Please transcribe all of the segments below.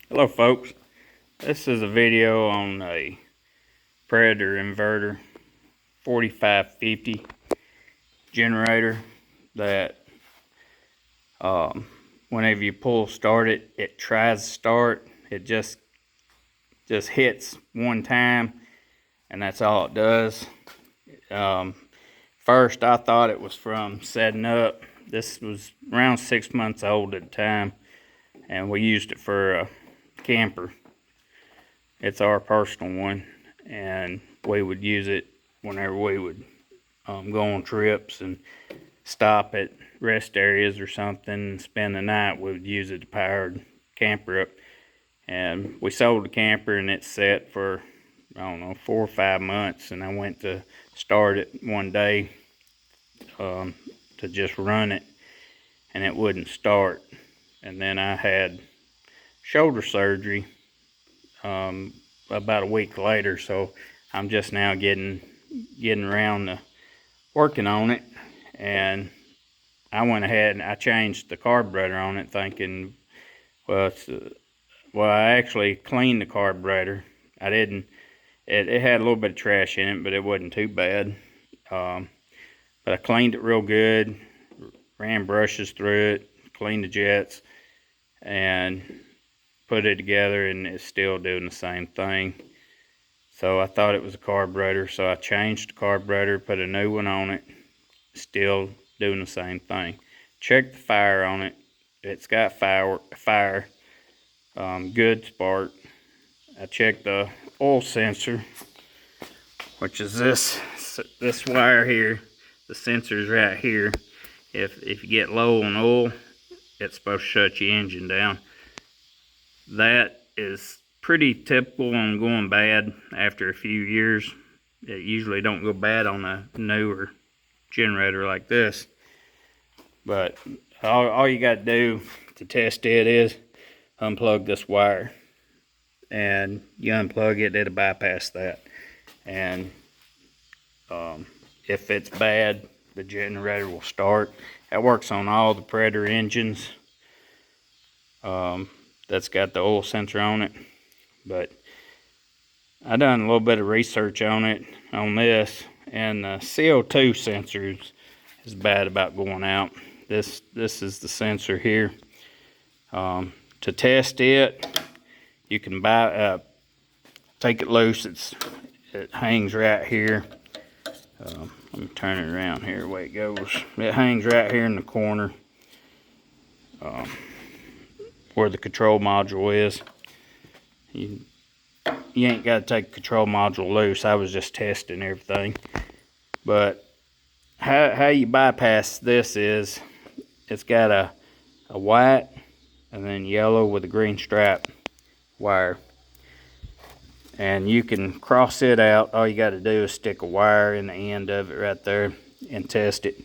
Hello folks, this is a video on a Predator inverter 4550 generator that whenever you pull start it, it tries to start. It just hits one time and that's all it does. First I thought it was from setting up. This was around 6 months old at the time and we used it for a camper. It's our personal one, and we would use it whenever we would go on trips and stop at rest areas or something and spend the night. We would use it to power the camper up. And we sold the camper and it's set for, I don't know, 4 or 5 months. And I went to start it one day to just run it, and it wouldn't start. And then I had shoulder surgery about a week later, so I'm just now getting around to working on it. And I went ahead and I changed the carburetor on it, thinking, well, I actually cleaned the carburetor. I didn't. It had a little bit of trash in it, but it wasn't too bad. But I cleaned it real good, ran brushes through it, cleaned the jets, and put it together, and it's still doing the same thing. So I thought it was a carburetor, so I changed the carburetor, put a new one on it, still doing the same thing. Checked the fire on it. It's got fire, good spark. I checked the oil sensor, which is this wire here. The sensor's right here. If you get low on oil, it's supposed to shut your engine down. That is pretty typical on going bad after a few years. It usually don't go bad on a newer generator like this. But all you got to do to test it is unplug this wire. And you unplug it, it'll bypass that. And if it's bad, the generator will start. That works on all the Predator engines. That's got the oil sensor on it. But I done a little bit of research on this, and the CO2 sensor is bad about going out. This is the sensor here. To test it, you can take it loose. It hangs right here. Let me turn it around here the way it goes. It hangs right here in the corner. Where the control module is. You ain't got to take the control module loose. I was just testing everything. But how you bypass this is, it's got a white and then yellow with a green stripe wire. And you can cross it out. All you got to do is stick a wire in the end of it right there and test it.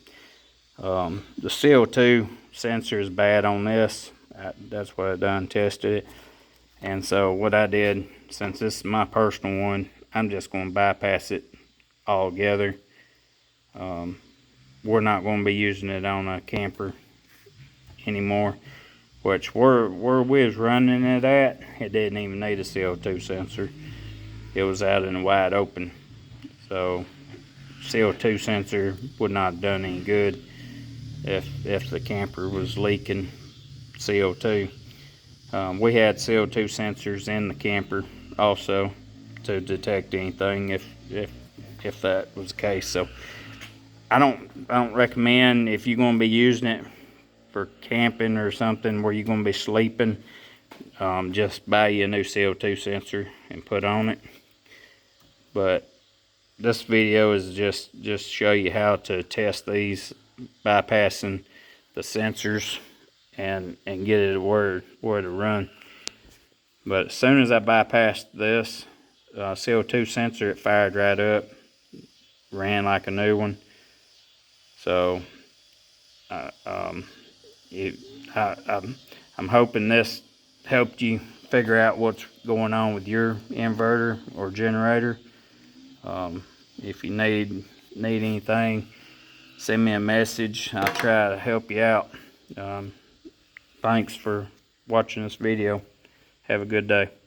The CO2 sensor is bad on this. That's what I done, tested it. And so what I did, since this is my personal one, I'm just going to bypass it altogether. We're not going to be using it on a camper anymore. Which where we was running it at, it didn't even need a CO2 sensor. It was out in the wide open. So CO2 sensor would not have done any good if the camper was leaking CO2. We had CO2 sensors in the camper also to detect anything if that was the case. So I don't recommend, if you're going to be using it for camping or something where you're going to be sleeping, just buy you a new CO2 sensor and put on it. But this video is just show you how to test these, bypassing the sensors and get it where to run. But as soon as I bypassed this CO2 sensor, it fired right up, ran like a new one. So I'm hoping this helped you figure out what's going on with your inverter or generator. If you need anything, send me a message. I'll try to help you out. Thanks for watching this video. Have a good day.